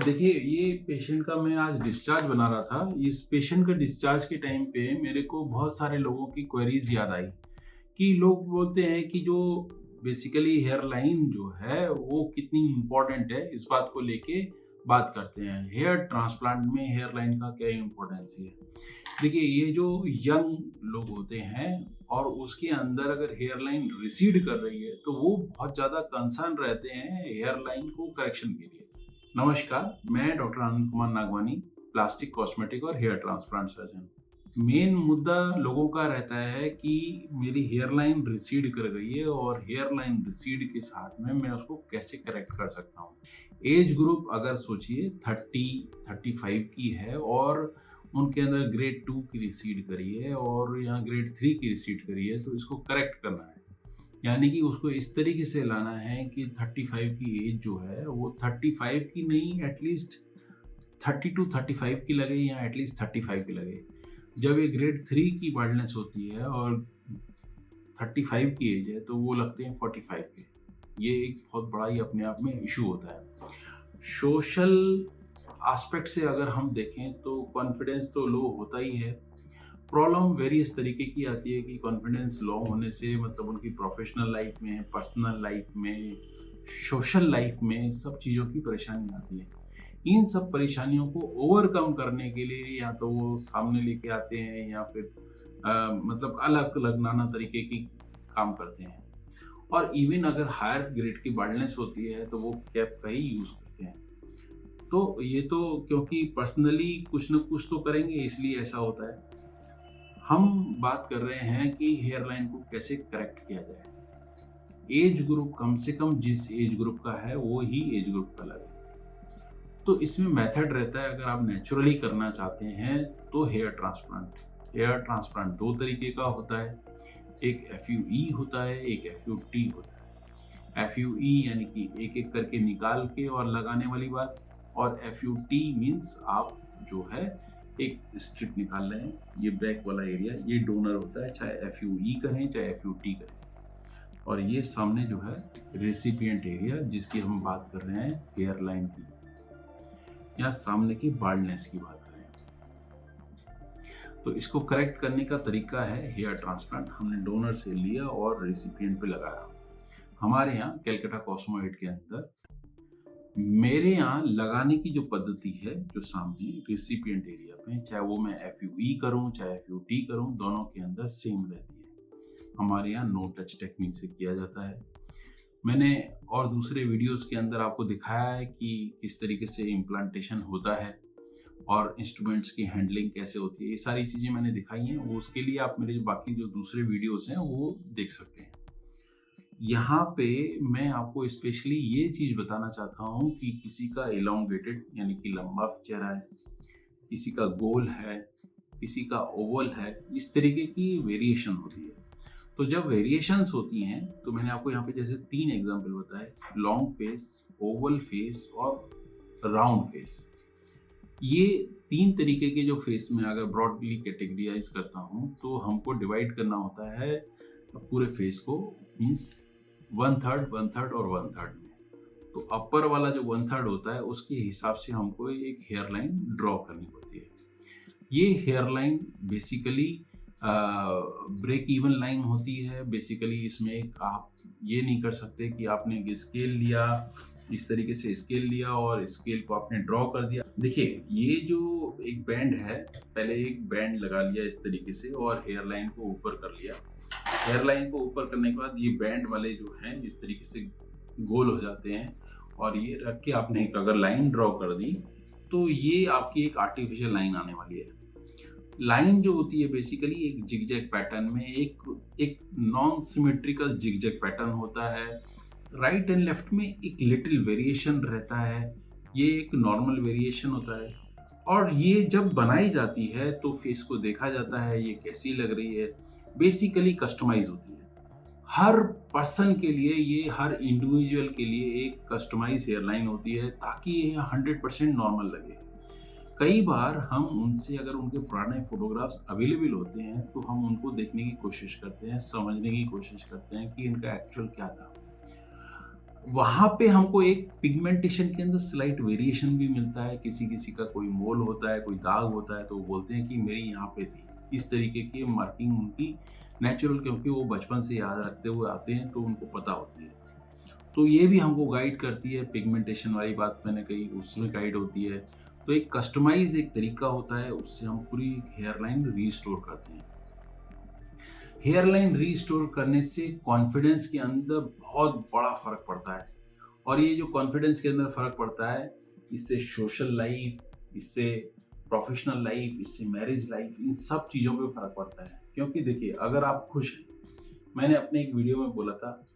देखिए, ये पेशेंट का मैं आज डिस्चार्ज बना रहा था। इस पेशेंट का डिस्चार्ज के टाइम पे मेरे को बहुत सारे लोगों की क्वेरीज़ याद आई कि लोग बोलते हैं कि जो बेसिकली हेयर लाइन जो है, वो कितनी इम्पोर्टेंट है, इस बात को लेके बात करते हैं। हेयर ट्रांसप्लांट में हेयर लाइन का क्या इम्पोर्टेंस है? देखिए, ये जो यंग लोग होते हैं और उसके अंदर अगर हेयर लाइन रिसीड कर रही है, तो वो बहुत ज़्यादा कंसर्न रहते हैं हेयर लाइन को करेक्शन के लिए। नमस्कार, मैं doctor Anand Kumar Nagwani, plastic, cosmetic और हेयर ट्रांसप्लांट सर्जन। मेन मुद्दा लोगों का रहता है कि मेरी हेयर लाइन रिसीड कर गई है और हेयर लाइन रिसीड के साथ में मैं उसको कैसे करेक्ट कर सकता हूँ। एज ग्रुप अगर सोचिए 30-35 की है और उनके अंदर ग्रेड 2 की रिसीड करी है और यहाँ ग्रेड 3 की रिसीड करी है, तो इसको करेक्ट करना है। यानी कि उसको इस तरीके से लाना है कि 35 की एज जो है वो 35 की नहीं, एटलीस्ट 30 टू 35 की लगे या एटलीस्ट 35 की लगे। जब ये ग्रेड 3 की बाल्डनेस होती है और 35 की एज है, तो वो लगते हैं 45 के। ये एक बहुत बड़ा ही अपने आप में इशू होता है। सोशल एस्पेक्ट से अगर हम देखें तो कॉन्फिडेंस तो लो होता ही है। प्रॉब्लम वेरियस तरीके की आती है कि कॉन्फिडेंस लो होने से मतलब उनकी प्रोफेशनल लाइफ में, पर्सनल लाइफ में, सोशल लाइफ में सब चीज़ों की परेशानी आती है। इन सब परेशानियों को ओवरकम करने के लिए या तो वो सामने लेके आते हैं या फिर मतलब अलग अलग नाना तरीके की काम करते हैं। और इवन अगर हायर ग्रेड की बाल्डनेस होती है तो वो कैप का ही यूज़ करते हैं। तो ये तो क्योंकि पर्सनली कुछ न कुछ तो करेंगे, इसलिए ऐसा होता है। हम बात कर रहे हैं कि हेयर लाइन को कैसे करेक्ट किया जाए। एज ग्रुप कम से कम जिस एज ग्रुप का है वो ही एज ग्रुप का लगे। तो इसमें मेथड रहता है, अगर आप नेचुरली करना चाहते हैं तो हेयर ट्रांसप्लांट दो तरीके का होता है। एक FUE होता है, एक FUT होता है। FUE यानी कि एक एक करके निकाल के और लगाने वाली बात, और FUT मीन्स आप जो है एक स्ट्रिप निकाल रहे हैं, ये बैक वाला एरिया ये डोनर होता है, चाहे FUE करें चाहे FUT करें। और ये सामने जो है रेसिपिएंट एरिया जिसकी हम बात कर रहे हैं हेयर लाइन की, या सामने की बाल्डनेस की बात करें। तो इसको करेक्ट करने का तरीका है हेयर ट्रांसप्लांट। हमने डोनर से लिया और रेसिपिएंट पे लगाया। हमारे यहाँ कैलकाटा कॉस्मो एड के अंदर मेरे यहाँ लगाने की जो पद्धति है, जो सामने रेसिपिएंट एरिया पे, चाहे वो मैं FUE करूँ चाहे FUT करूँ, दोनों के अंदर सेम रहती है। हमारे यहाँ नो टच टेक्निक से किया जाता है। मैंने और दूसरे वीडियोस के अंदर आपको दिखाया है कि किस तरीके से इम्प्लांटेशन होता है और इंस्ट्रूमेंट्स की हैंडलिंग कैसे होती है। ये सारी चीज़ें मैंने दिखाई हैं, वो उसके लिए आप मेरे बाकी जो दूसरे वीडियोस हैं वो देख सकते हैं। यहाँ पे मैं आपको स्पेशली ये चीज़ बताना चाहता हूँ कि किसी का एलोंगेटेड यानी कि लंबा चेहरा है, किसी का गोल है, किसी का ओवल है, इस तरीके की वेरिएशन होती है। तो जब वेरिएशंस होती हैं तो मैंने आपको यहाँ पे जैसे 3 एग्जांपल बताए, लॉन्ग फेस, ओवल फेस और राउंड फेस। ये 3 तरीके के जो फेस में अगर ब्रॉडली कैटेगराइज करता हूँ तो हमको डिवाइड करना होता है पूरे फेस को, मीन्स 1/3, 1/3 और 1/3 में। तो अपर वाला जो 1/3 होता है उसके हिसाब से हमको एक हेयर लाइन ड्रॉ करनी पड़ती है। ये hair line basically break even line होती है। बेसिकली इसमें एक आप ये नहीं कर सकते कि आपने एक स्केल लिया, इस तरीके से स्केल लिया और स्केल को आपने ड्रॉ कर दिया। देखिए, ये जो एक बैंड है, पहले एक बैंड लगा लिया इस तरीके से और हेयर लाइन को ऊपर कर लिया। हेयर लाइन को ऊपर करने के बाद ये बैंड वाले जो हैं इस तरीके से गोल हो जाते हैं और ये रख के आपने एक अगर लाइन ड्रॉ कर दी तो ये आपकी एक आर्टिफिशियल लाइन आने वाली है। लाइन जो होती है बेसिकली एक जिगजैग पैटर्न में एक नॉन सिमेट्रिकल जिगजैग पैटर्न होता है। राइट एंड लेफ्ट में एक लिटिल वेरिएशन रहता है, ये एक नॉर्मल वेरिएशन होता है। और ये जब बनाई जाती है तो फेस को देखा जाता है ये कैसी लग रही है, बेसिकली कस्टमाइज होती है हर पर्सन के लिए। ये हर इंडिविजुअल के लिए एक कस्टमाइज हेयर लाइन होती है ताकि ये 100% नॉर्मल लगे। कई बार हम उनसे अगर उनके पुराने फोटोग्राफ्स अवेलेबल होते हैं तो हम उनको देखने की कोशिश करते हैं, समझने की कोशिश करते हैं कि इनका एक्चुअल क्या था। वहाँ पे हमको एक पिगमेंटेशन के अंदर स्लाइट वेरिएशन भी मिलता है। किसी किसी का कोई मोल होता है, कोई दाग होता है, तो वो बोलते हैं कि मेरी यहाँ पे थी। इस तरीके की मार्किंग उनकी नेचुरल, क्योंकि वो बचपन से याद रखते हुए आते हैं तो उनको पता होती है। तो ये भी हमको गाइड करती है। पिगमेंटेशन वाली बात मैंने कही, उसमें गाइड होती है। तो एक कस्टमाइज एक तरीका होता है, उससे हम पूरी हेयर लाइन रीस्टोर करते हैं। हेयर लाइन रीस्टोर करने से कॉन्फिडेंस के अंदर बहुत बड़ा फर्क पड़ता है। और ये जो कॉन्फिडेंस के अंदर फर्क पड़ता है, इससे सोशल लाइफ, इससे प्रोफेशनल लाइफ, इससे मैरिज लाइफ, इन सब चीज़ों पे फर्क पड़ता है। क्योंकि देखिए, अगर आप खुश हैं, मैंने अपने एक वीडियो में बोला था,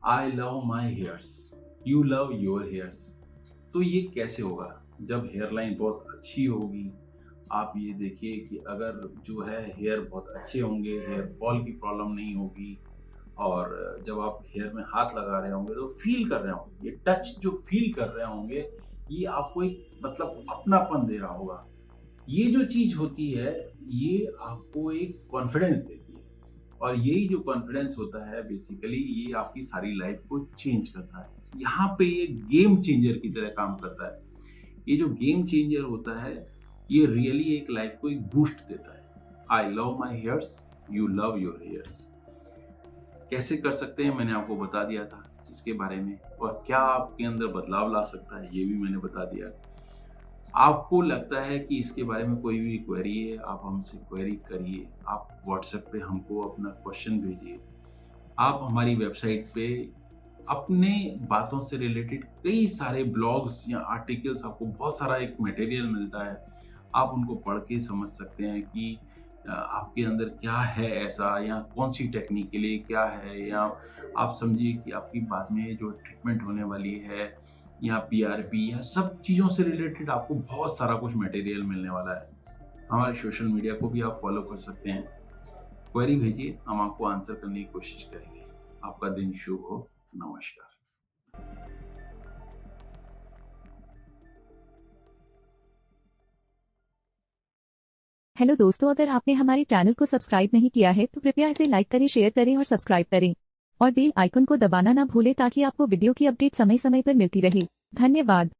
I love my hairs, you love your hairs. तो ये कैसे होगा? जब हेयर लाइन बहुत अच्छी होगी, आप ये देखिए कि अगर जो है हेयर बहुत अच्छे होंगे, हेयर फॉल की प्रॉब्लम नहीं होगी, और जब आप हेयर में हाथ लगा रहे होंगे तो फील कर रहे होंगे, ये टच जो फील कर रहे होंगे, ये आपको एक मतलब अपनापन दे रहा होगा। ये जो चीज़ होती है, ये आपको एक कॉन्फिडेंस देती है। और यही जो कॉन्फिडेंस होता है, बेसिकली ये आपकी सारी लाइफ को चेंज करता है। यहाँ पे ये गेम चेंजर की तरह काम करता है। ये जो गेम चेंजर होता है, ये रियली एक लाइफ को एक बूस्ट देता है। I love my hairs, you love your hairs. कैसे कर सकते हैं, मैंने आपको बता दिया था इसके बारे में। और क्या आपके अंदर बदलाव ला सकता है, ये भी मैंने बता दिया। आपको लगता है कि इसके बारे में कोई भी क्वेरी है, आप हमसे क्वेरी करिए। आप व्हाट्सएप पे हमको अपना क्वेश्चन भेजिए। आप हमारी वेबसाइट पे अपने बातों से रिलेटेड कई सारे ब्लॉग्स या आर्टिकल्स, आपको बहुत सारा एक मटेरियल मिलता है। आप उनको पढ़ के समझ सकते हैं कि आपके अंदर क्या है ऐसा, या कौन सी टेक्निक के लिए क्या है, या आप समझिए कि आपकी बाद में जो ट्रीटमेंट होने वाली है, या पीआरपी, या सब चीज़ों से रिलेटेड आपको बहुत सारा कुछ मटेरियल मिलने वाला है। हमारे सोशल मीडिया को भी आप फॉलो कर सकते हैं। क्वेरी भेजिए, हम आपको आंसर करने की कोशिश करेंगे। आपका दिन शुभ हो। नमस्कार। हेलो दोस्तों, अगर आपने हमारे चैनल को सब्सक्राइब नहीं किया है तो कृपया इसे लाइक करें, शेयर करें और सब्सक्राइब करें। और बेल आइकन को दबाना ना भूलें ताकि आपको वीडियो की अपडेट समय समय पर मिलती रहे। धन्यवाद।